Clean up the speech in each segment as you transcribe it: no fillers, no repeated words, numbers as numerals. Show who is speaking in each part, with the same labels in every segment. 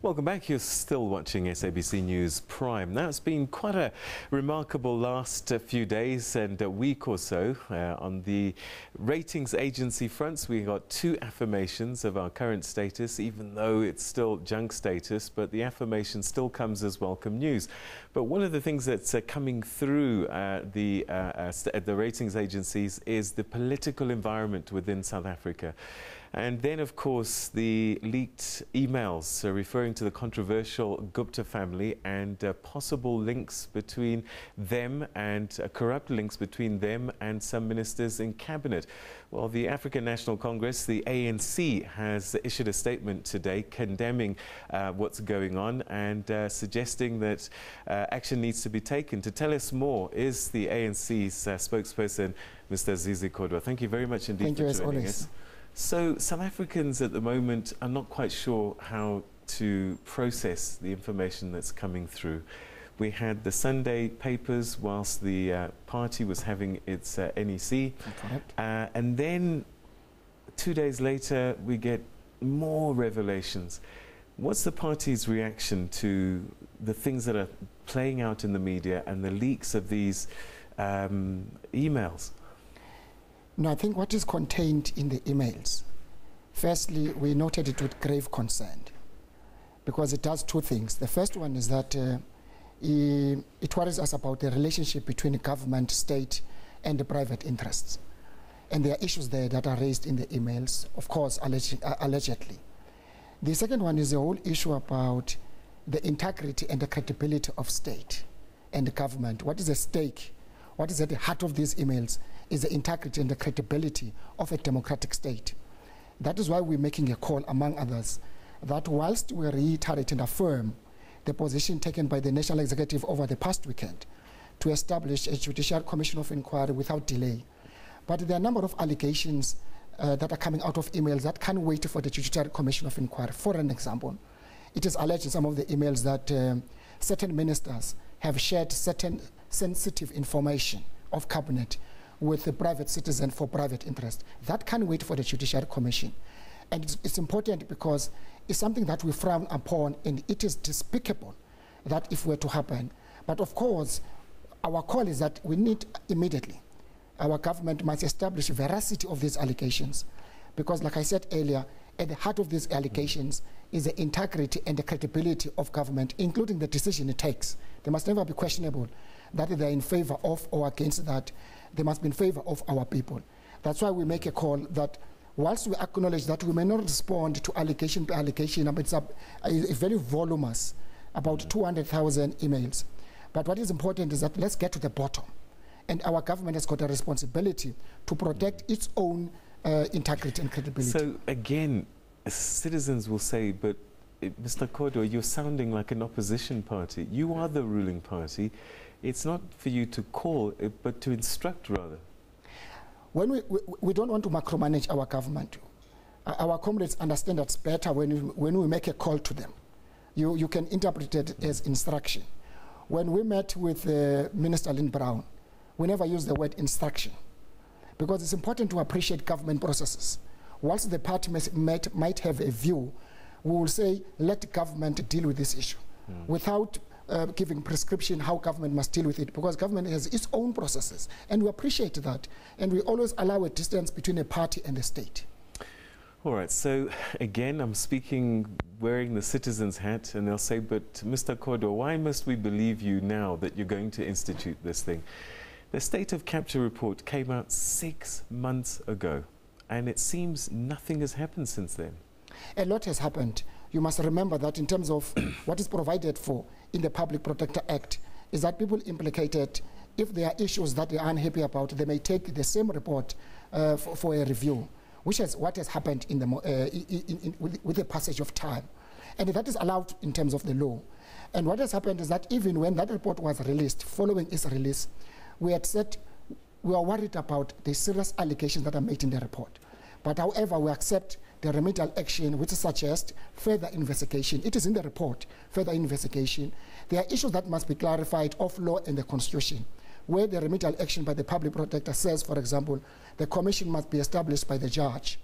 Speaker 1: Welcome back. You're still watching SABC News Prime. Now, it's been quite a remarkable last few days and a week or so. On the ratings agency fronts, we got two affirmations of our current status, even though it's still junk status, but the affirmation still comes as welcome news. But one of the things that's coming through the ratings agencies is the political environment within South Africa. And then, of course, the leaked emails referring to the controversial Gupta family and possible links between them and corrupt links between them and some ministers in cabinet. Well, the African National Congress, the ANC, has issued a statement today condemning what's going on and suggesting that action needs to be taken. To tell us more is the ANC's spokesperson, Mr. Zizi Kodwa. Thank you very much indeed for joining us. So South Africans at the moment are not quite sure how to process the information that's coming through. We had the Sunday papers whilst the party was having its NEC. And then 2 days later, we get more revelations. What's the party's reaction to the things that are playing out in the media and the leaks of these emails?
Speaker 2: No, I think what is contained in the emails, firstly, we noted it with grave concern because it does two things. The first one is that it worries us about the relationship between the government, state, and the private interests. And there are issues there that are raised in the emails, of course, allegedly. The second one is the whole issue about the integrity and the credibility of state and the government. What is at stake? What is at the heart of these emails is the integrity and the credibility of a democratic state. That is why we're making a call, among others, that whilst we reiterate and affirm the position taken by the National Executive over the past weekend to establish a judicial commission of inquiry without delay, but there are a number of allegations that are coming out of emails that can wait for the judicial commission of inquiry. For an example, it is alleged in some of the emails that certain ministers have shared certain sensitive information of cabinet with the private citizen for private interest. That can wait for the Judicial Commission. And it's important because it's something that we frown upon, and it is despicable that if were to happen. But of course, our call is that we need immediately, our government must establish veracity of these allegations. Because like I said earlier, at the heart of these allegations is the integrity and the credibility of government, including the decision it takes. They must never be questionable that they're in favor of or against that. They must be in favor of our people. That's why we make a call that whilst we acknowledge that we may not respond to allegation to allegation, but it's very voluminous, about 200,000 emails. But what is important is that let's get to the bottom. And our government has got a responsibility to protect its own integrity and credibility.
Speaker 1: So again, citizens will say, but Mr. Kodwa, you're sounding like an opposition party. You are the ruling party. It's not for you to call, but to instruct rather.
Speaker 2: When we don't want to micromanage our government. Our comrades understand that's better when we make a call to them. You can interpret it as instruction. When we met with Minister Lynn Brown, we never used the word instruction because it's important to appreciate government processes. Whilst the party might have a view, we will say, let the government deal with this issue without giving prescription how government must deal with it, because government has its own processes, and we appreciate that, and we always allow a distance between a party and the state.
Speaker 1: All right, so again, I'm speaking wearing the citizen's hat, and they'll say, but Mr. Kodwa, why must we believe you now that you're going to institute this thing? The State of Capture report came out 6 months ago, and it seems nothing has happened since then.
Speaker 2: A lot has happened. You must remember that in terms of what is provided for in the Public Protector Act is that people implicated, if there are issues that they are unhappy about, they may take the same report for a review, which is what has happened in with the passage of time. And that is allowed in terms of the law. And what has happened is that even when that report was released, following its release, we had said we are worried about the serious allegations that are made in the report. But however, we accept the remedial action which suggests further investigation. It is in the report, further investigation. There are issues that must be clarified of law and the Constitution, where the remedial action by the public protector says, for example, the commission must be established by the judge.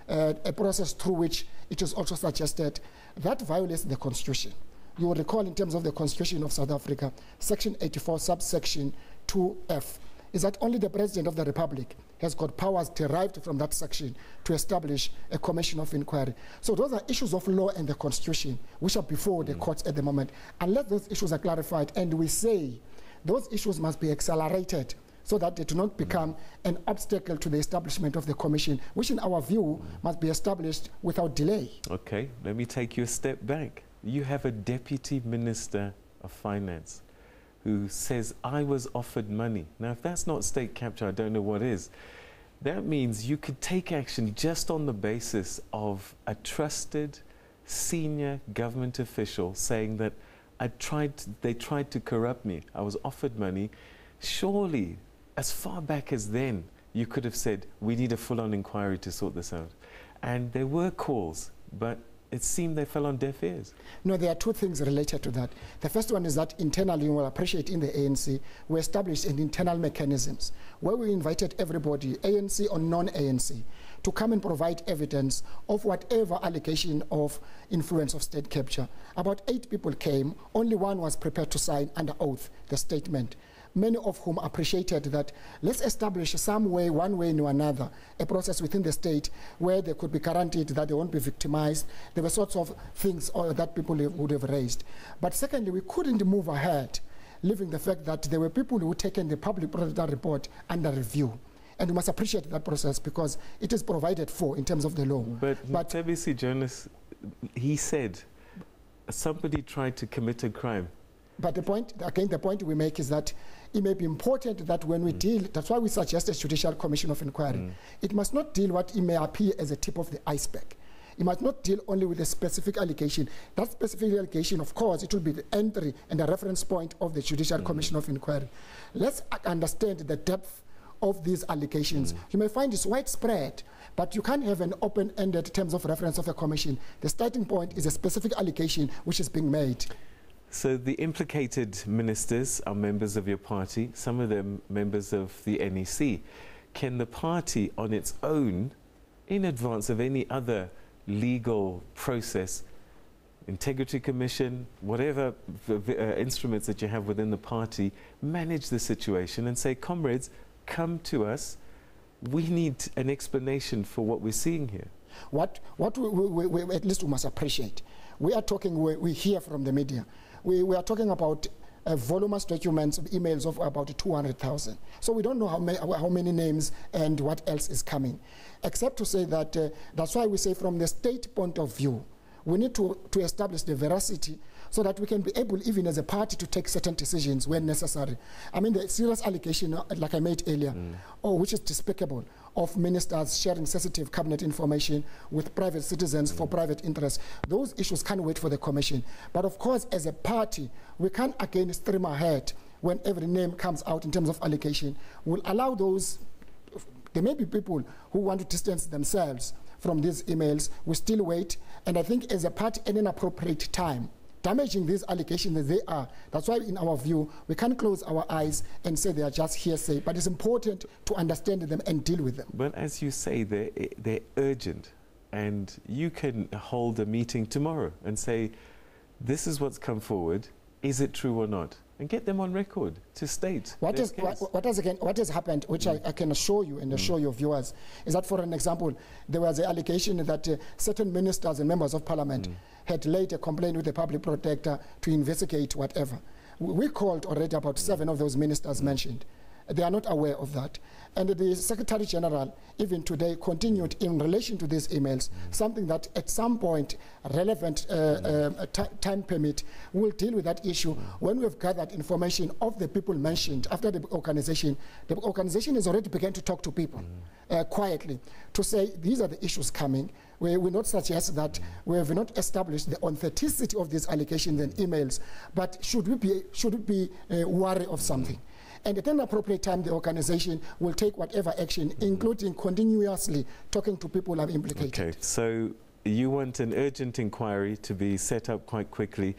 Speaker 2: a process through which it is also suggested that violates the Constitution. You will recall in terms of the Constitution of South Africa, Section 84, subsection 2F, is that only the President of the Republic has got powers derived from that section to establish a commission of inquiry. So those are issues of law and the Constitution, which are before the courts at the moment. Unless those issues are clarified, and we say those issues must be accelerated so that they do not become an obstacle to the establishment of the commission, which in our view must be established without delay.
Speaker 1: Okay, let me take you a step back. You have a Deputy Minister of Finance who says, I was offered money. Now, if that's not state capture, I don't know what is. That means you could take action just on the basis of a trusted senior government official saying that they tried to corrupt me. I was offered money. Surely, as far back as then, you could have said, we need a full-on inquiry to sort this out. And there were calls, but it seemed they fell on deaf ears. No,
Speaker 2: there are two things related to that. The first one is that internally, you will appreciate in the ANC, we established an internal mechanisms where we invited everybody, ANC or non-ANC, to come and provide evidence of whatever allegation of influence of state capture. About 8 people came, only one was prepared to sign under oath the statement. Many of whom appreciated that let's establish some way, one way or another, a process within the state where they could be guaranteed that they won't be victimized. There were sorts of things that people would have raised. But secondly, we couldn't move ahead, leaving the fact that there were people who had taken the public protector report under review. And we must appreciate that process because it is provided for in terms of the law.
Speaker 1: But SABC journalist, he said somebody tried to commit a crime.
Speaker 2: But the point, again, the point we make is that it may be important that when we deal, that's why we suggest a judicial commission of inquiry. It must not deal what it may appear as a tip of the iceberg. It must not deal only with a specific allegation. That specific allegation, of course, it will be the entry and the reference point of the judicial commission of inquiry. Let's understand the depth of these allegations. You may find it's widespread, but you can't have an open-ended terms of reference of a commission. The starting point is a specific allegation which is being made.
Speaker 1: So the implicated ministers are members of your party, some of them members of the NEC. Can the party on its own, in advance of any other legal process, integrity commission, whatever instruments that you have within the party, manage the situation and say, comrades, come to us, we need an explanation for what we're seeing here?
Speaker 2: What we at least we must appreciate. We are talking, we hear from the media. We are talking about voluminous documents of emails of about 200,000. So we don't know how many names and what else is coming. Except to say that that's why we say from the state point of view, we need to establish the veracity so that we can be able, even as a party, to take certain decisions when necessary. I mean, the serious allegation, like I made earlier, which is despicable, of ministers sharing sensitive cabinet information with private citizens for private interests. Those issues can't wait for the commission. But of course, as a party, we can't again stream ahead when every name comes out in terms of allegation. We'll allow those, there may be people who want to distance themselves from these emails. We still wait. And I think as a party, at an appropriate time, damaging these allegations as they are. That's why, in our view, we can't close our eyes and say they are just hearsay. But it's important to understand them and deal with them.
Speaker 1: But as you say, they're urgent. And you can hold a meeting tomorrow and say, this is what's come forward. Is it true or not? And get them on record to state.
Speaker 2: What has happened, which I can assure you and assure your viewers, is that, for an example, there was an allegation that certain ministers and members of parliament had laid a complaint with the public protector to investigate whatever. We called already about 7 of those ministers mentioned. They are not aware of that. And the Secretary General, even today, continued in relation to these emails, something that at some point, relevant time permit, will deal with that issue when we have gathered information of the people mentioned after the organization. The organization has already begun to talk to people quietly to say, these are the issues coming. We will not suggest that we have not established the authenticity of these allegations and emails, but should we be wary of something? And at an appropriate time, the organization will take whatever action, including continuously talking to people who are implicated.
Speaker 1: Okay, so you want an urgent inquiry to be set up quite quickly.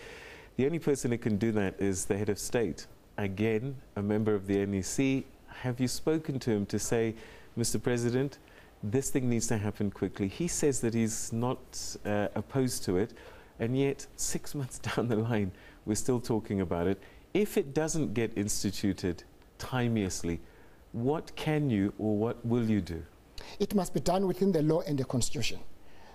Speaker 1: The only person who can do that is the head of state. Again, a member of the NEC. Have you spoken to him to say, Mr. President, this thing needs to happen quickly. He says that he's not opposed to it, and yet 6 months down the line, we're still talking about it. If it doesn't get instituted timeously, what can you or what will you do?
Speaker 2: It must be done within the law and the Constitution.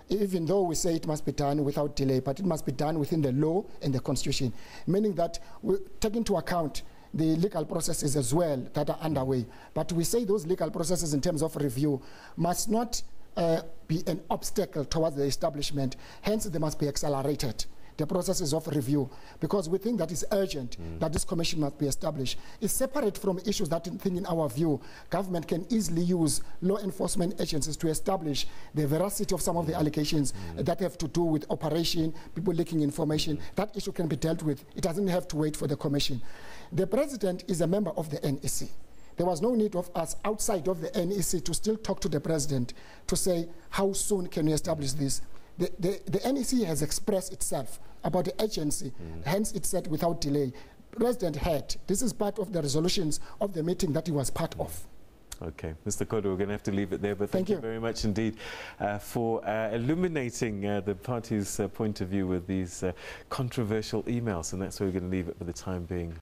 Speaker 2: Even though we say it must be done without delay, but it must be done within the law and the Constitution, meaning that we take into account the legal processes as well that are underway. But we say those legal processes in terms of review must not be an obstacle towards the establishment. Hence, they must be accelerated, the processes of review, because we think that it's urgent that this commission must be established. It's separate from issues that, in our view, government can easily use law enforcement agencies to establish the veracity of some of the allegations that have to do with operation, people leaking information. That issue can be dealt with. It doesn't have to wait for the commission. The president is a member of the NEC. There was no need of us outside of the NEC to still talk to the president to say, how soon can we establish this? The NEC has expressed itself about the agency, hence it said without delay. President had. This is part of the resolutions of the meeting that he was part of.
Speaker 1: Okay, Mr. Kodwa, we're going to have to leave it there, but thank you very much indeed for illuminating the party's point of view with these controversial emails, and that's where we're going to leave it for the time being.